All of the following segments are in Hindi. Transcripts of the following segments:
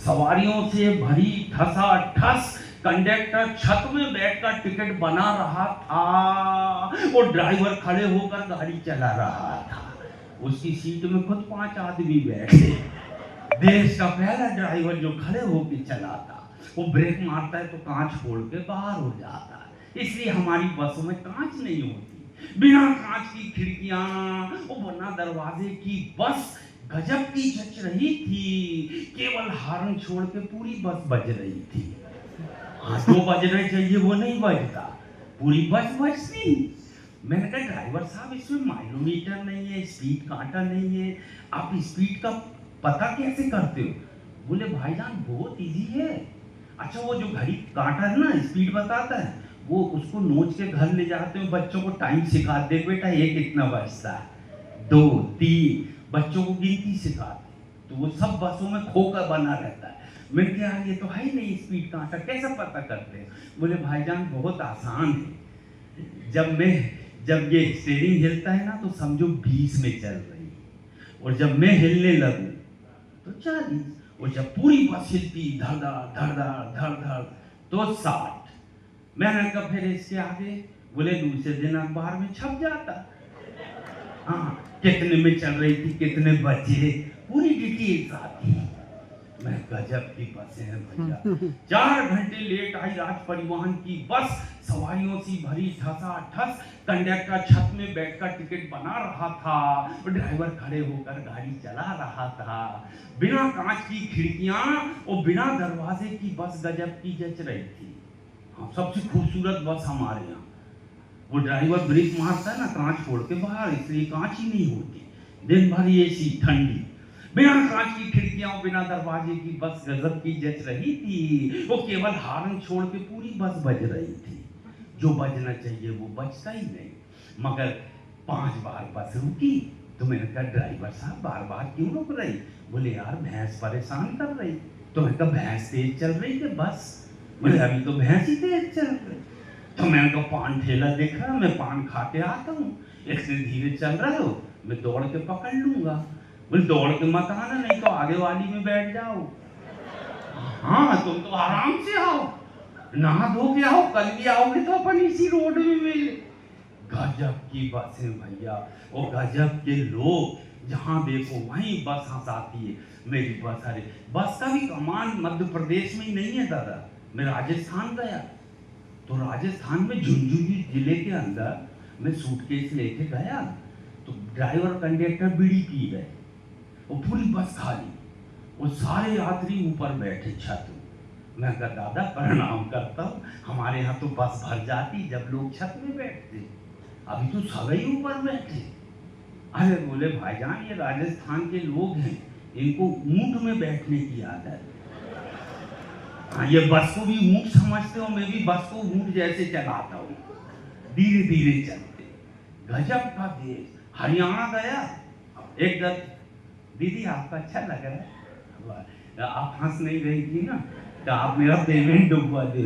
सवारियों से भरी ठसाठस कंडक्टर छत में बैठकर टिकट बना रहा था और ड्राइवर खड़े होकर गाड़ी चला रहा था। उसकी सीट में खुद 5 आदमी बैठे। देश का पहला ड्राइवर जो खड़े होकर चलाता, वो ब्रेक मारता है तो कांच फोड़ के बाहर हो जाता है। इसलिए हमारी बसों में कांच नहीं होती, बिना कांच की खिड़कियां और बना दरवाजे की बस गजब की जच रही थी। केवल हॉर्न छोड़ के पूरी बस बज रही थी। हाँ, जो बजना चाहिए वो नहीं बजता, पूरी बस बजती। मैंने कहा ड्राइवर साहब, इसमें माइलोमीटर नहीं है, स्पीड कांटा नहीं है, आप स्पीड का पता कैसे करते हो? बोले भाईजान बहुत इजी है। अच्छा, वो जो घड़ी कांटा है ना, स्पीड बताता है, वो उसको नोच के घर ले जाते हो, बच्चों को टाइम सिखा दे, बेटा ये कितना बजता है, 2 3, बच्चों को गिनती सिखाते, तो वो सब बसों में खोकर बना रहता है। मैंने कहा ये तो है ही नहीं स्पीड कांटा, कैसे पता करते हैं? बोले भाईजान बहुत आसान है। जब ये स्टीयरिंग हिलता है ना तो समझो 20 में चल रही है, और जब मैं हिलने लगूं तो 40, और जब पूरी बस हिलती धड़ धड़ तो 60। मैंने कहा फिर इसके आगे? बोले दूसरे दिन अखबार में छप जाता। हाँ, कितने में चल रही थी, कितने बचे, पूरी डिटेल्स आती। मैं गजब की बसें हैं भैया। 4 घंटे लेट आई राज परिवहन की बस, सवारियों से भरी ठसाठस कंडक्टर छत में बैठकर टिकट बना रहा था और ड्राइवर खड़े होकर गाड़ी चला रहा था। बिना कांच की खिड़कियां और बिना दरवाजे की बस गजब की जच रही थी। हाँ, सबसे खूबसूरत बस हमारे यहाँ। वो ड्राइवर ब्रेक मारता है ना, कांच फोड़ के बाहर, इसलिए कांच ही नहीं होती। दिन भर एसी ठंडी, बिना कांच की खिड़कियां और बिना दरवाजे की बस गजब की जच रही थी। वो केवल हॉर्न छोड़ के पूरी बस बज रही थी। जो बजना चाहिए वो बजता ही नहीं। मगर 5 बार बस रुकी तो मैंने कहा ड्राइवर साहब बार बार क्यों रुक रही? बोले यार भैंस परेशान कर रही। तो मैंने कहा भैंस तेज चल रही है बस? बोले अभी तो भैंस ही तेज चल रही। तो मैंने कहा पान ठेला दिख रहा, मैं पान खा के आता हूँ, इससे धीरे चल रहे हो, मैं दौड़ के पकड़ लूंगा। बोले दौड़ के मत आना, नहीं तो आगे वाली में बैठ जाओ। हाँ, तुम तो आराम से आओ, नहा धो के आओ, कल भी आओगे तो अपन इसी रोड में मिले। गजब की बसें भैया, और गजब के लोग, जहाँ देखो वहीं बस हंसाती है। मेरी बस, अरे बस का भी कमान मध्य प्रदेश में ही नहीं है दादा। मैं राजस्थान गया तो राजस्थान में झुंझुनू जिले के अंदर मैं सूटकेस लेके गया तो ड्राइवर कंडक्टर बीड़ी पी गए और पूरी बस खाली, और सारे यात्री ऊपर बैठे छत में। मैं कहा दादा प्रणाम करता हूँ, हमारे यहाँ तो बस भर जाती जब लोग छत में बैठते, अभी तो सभी ऊपर बैठे। अरे बोले भाईजान ये राजस्थान के लोग हैं, इनको ऊंट में बैठने की आदत। हाँ, ये बस को भी ऊंट समझते हो, मैं भी बस को ऊंट जैसे चलाता हूँ, धीरे धीरे चलते। गजब का देश। हरियाणा गया, एक दीदी आपका अच्छा लग रहा है, आप हंस नहीं रही थी ना, तो आप मेरा पेमेंट डुबवा दे।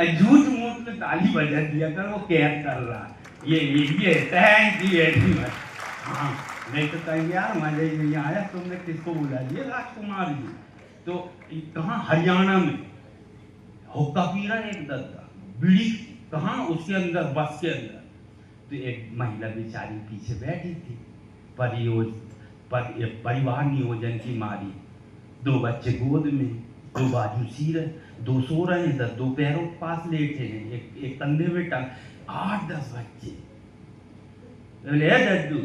झूठ मूठ में ताली बजा दिया कर, वो केयर कर रहा। ये थैंक यू वेरी मच। हाँ, नहीं तो कहीं यार मजे नहीं आया, तुमने किसको बुला लिया? राजकुमार जी। तो कहाँ? हरियाणा में हुक्का पी रहा है एक दद्दा, बीड़ी कहाँ? उसके अंदर, बस के अंदर। तो एक महिला बेचारी पीछे बैठी थी, परिवार नियोजन की मारी, 2 बच्चे गोद में, 2 बाजू सी रहे, 2 सो रहे हैं, 2 पैरों के पास लेटे हैं, एक कंधे में टंग, 8-10 बच्चे। दद्दू,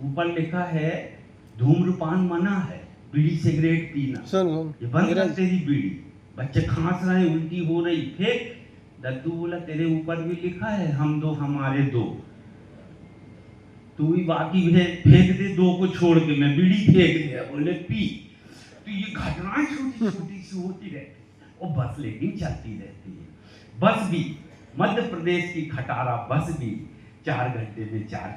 ऊपर लिखा है धूम्रपान मना है, बीड़ी सिगरेट पीना, ये बंद कर तेरी बीड़ी। बच्चे खांस रहे, उल्टी हो रही, फेंक। दद्दू बोला तेरे ऊपर भी लिखा है हम 2 हमारे 2, तू भी बाकी फेंक दे 2 को छोड़ के, मैं बीड़ी फेंक दिया। बोले पी। तो ये घटनाएं छोटी छोटी सी होती रहती और बस लेकिन चलती रहती है। बस भी मध्य प्रदेश की खटारा बस भी 4 घंटे में 4